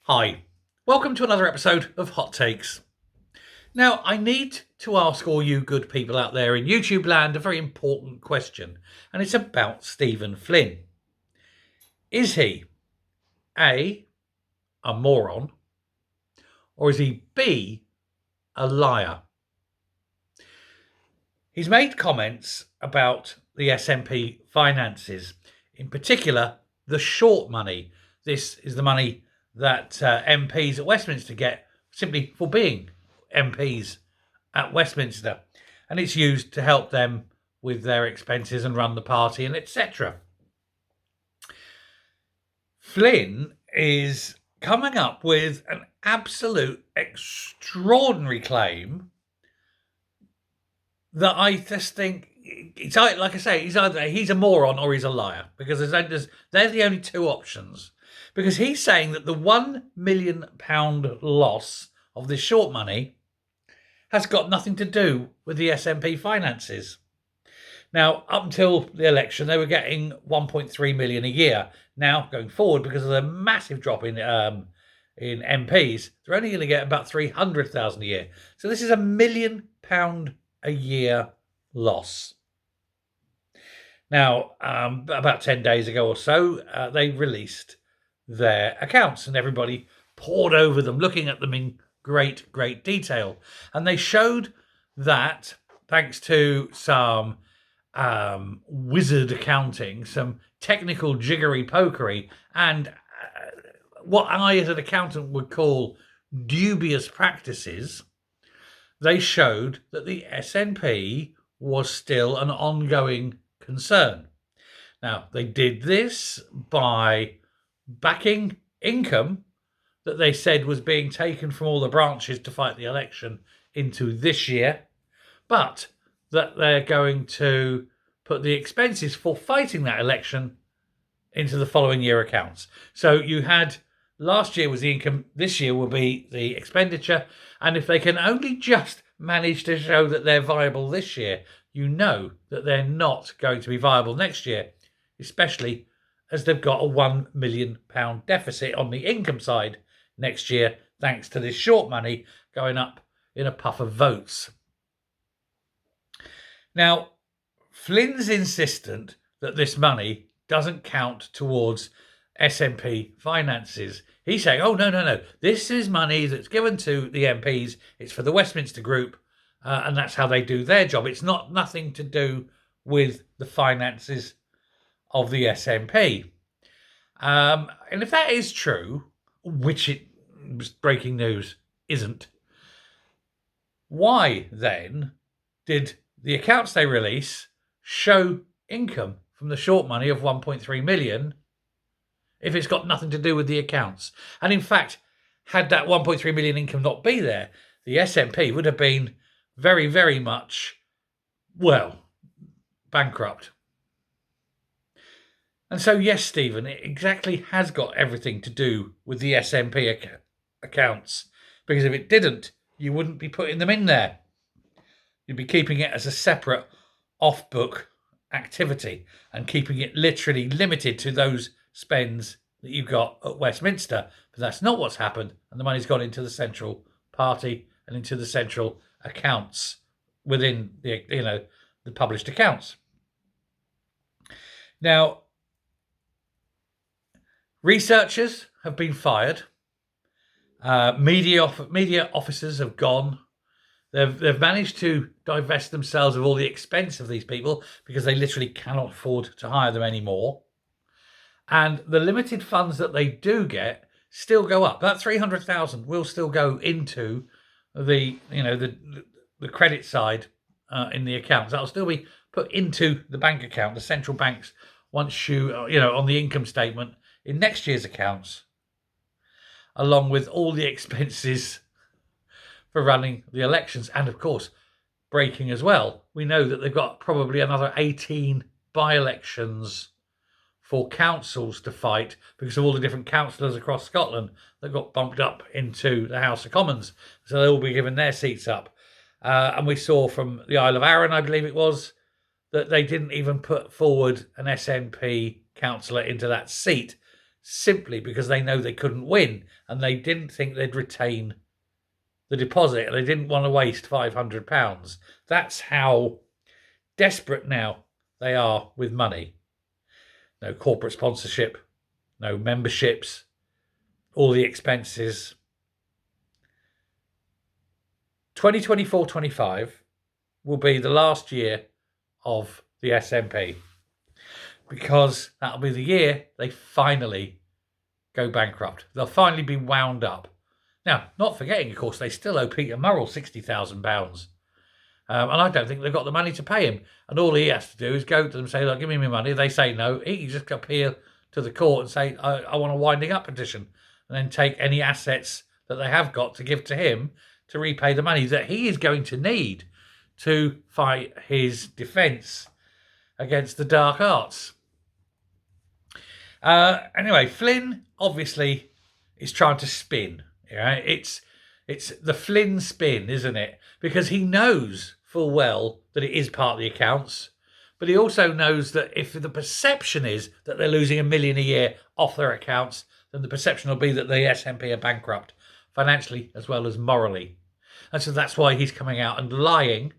Hi, welcome to another episode of Hot Takes. Now, I need to ask all you good people out there in YouTube land a very important question, and it's about Stephen Flynn. Is he A, a moron, or is he B, a liar? He's made comments about the SNP finances, in particular, the short money. This is the money that MPs at Westminster get simply for being MPs at Westminster, and it's used to help them with their expenses and run the party and etc. Flynn is coming up with an absolute extraordinary claim that I just think it's like I say, he's a moron or he's a liar, because they're the only two options. Because he's saying that the £1 million loss of this short money has got nothing to do with the SNP finances. Now, up until the election, they were getting 1.3 million a year. Now, going forward, because of the massive drop in MPs, they're only going to get about 300,000 a year. So this is £1 million a year loss. Now, about 10 days ago or so, they released their accounts and everybody poured over them, looking at them in great detail. And they showed that, thanks to some wizard accounting, some technical jiggery pokery, and what I as an accountant would call dubious practices, they showed that the SNP was still an ongoing concern. Now, they did this by backing income that they said was being taken from all the branches to fight the election into this year, but that they're going to put the expenses for fighting that election into the following year accounts. So you had last year was the income, this year will be the expenditure, and if they can only just manage to show that they're viable this year, you know that they're not going to be viable next year, especially as they've got a £1 million deficit on the income side next year, thanks to this short money going up in a puff of votes. Now, Flynn's insistent that this money doesn't count towards SNP finances. He's saying, oh, no. This is money that's given to the MPs. It's for the Westminster Group, and that's how they do their job. It's nothing to do with the finances of the SNP. And if that is true, which it breaking news isn't, why then did the accounts they release show income from the short money of 1.3 million if it's got nothing to do with the accounts? And in fact, had that 1.3 million income not be there, the SNP would have been very much, well, bankrupt. And so, yes, Stephen, it exactly has got everything to do with the SNP accounts, because if it didn't, you wouldn't be putting them in there. You'd be keeping it as a separate off-book activity and keeping it literally limited to those spends that you've got at Westminster. But that's not what's happened, and the money's gone into the central party and into the central accounts within the published accounts. Now, researchers have been fired. Media officers have gone. They've managed to divest themselves of all the expense of these people because they literally cannot afford to hire them anymore. And the limited funds that they do get still go up. That 300,000 will still go into the credit side in the accounts. That'll still be put into the bank account, the central banks, once on the income statement in next year's accounts, along with all the expenses for running the elections, and of course breaking as well. We know that they've got probably another 18 by-elections for councils to fight because of all the different councillors across Scotland that got bumped up into the House of Commons. So they'll be given their seats up. And we saw from the Isle of Arran, I believe it was, that they didn't even put forward an SNP councillor into that seat. simply because they know they couldn't win and they didn't think they'd retain the deposit. They didn't want to waste £500. That's how desperate now they are with money. No corporate sponsorship, no memberships, all the expenses. 2024-25 will be the last year of the SNP, because that'll be the year they finally go bankrupt. They'll finally be wound up. Now, not forgetting, of course, they still owe Peter Murrell £60,000. And I don't think they've got the money to pay him. And all he has to do is go to them and say, look, give me my money. They say no. He can just appeal to the court and say, I want a winding up petition. And then take any assets that they have got to give to him to repay the money that he is going to need to fight his defence against the dark arts. Anyway, Flynn obviously is trying to spin. Right? It's the Flynn spin, isn't it? Because he knows full well that it is part of the accounts, but he also knows that if the perception is that they're losing $1 million a year off their accounts, then the perception will be that the SNP are bankrupt, financially as well as morally. And so that's why he's coming out and lying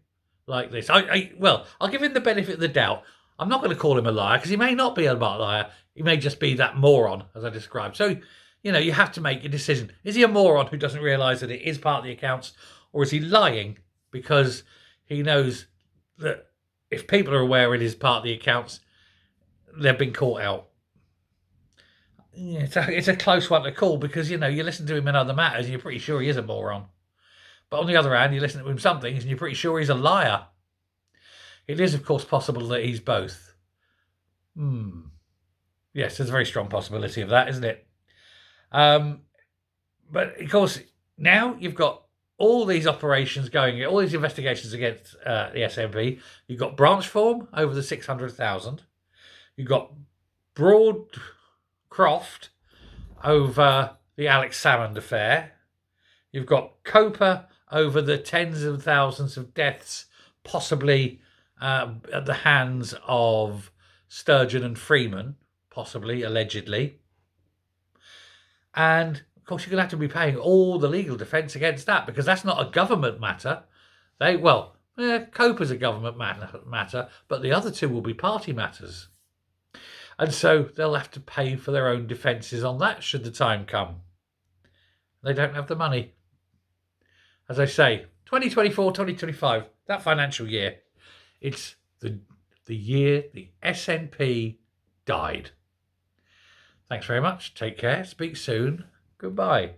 like this. Well, I'll give him the benefit of the doubt. I'm not going to call him a liar because he may not be a liar. He may just be that moron, as I described. So, you have to make a decision. Is he a moron who doesn't realise that it is part of the accounts, or is he lying because he knows that if people are aware it is part of the accounts, they've been caught out? Yeah, it's a close one to call because, you listen to him in other matters and you're pretty sure he is a moron. But on the other hand, you listen to him some things and you're pretty sure he's a liar. It is, of course, possible that he's both. Yes, there's a very strong possibility of that, isn't it? But, of course, now you've got all these operations going, all these investigations against the SNP. You've got Branchform over the 600,000. You've got Broadcroft over the Alex Salmond affair. You've got Coper over the tens of thousands of deaths, possibly at the hands of Sturgeon and Freeman, possibly, allegedly. And, of course, you're going to have to be paying all the legal defence against that because that's not a government matter. Coper's a government matter, but the other two will be party matters. And so they'll have to pay for their own defences on that should the time come. They don't have the money. As I say, 2024, 2025, that financial year, it's the year the SNP died. Thanks very much. Take care. Speak soon. Goodbye.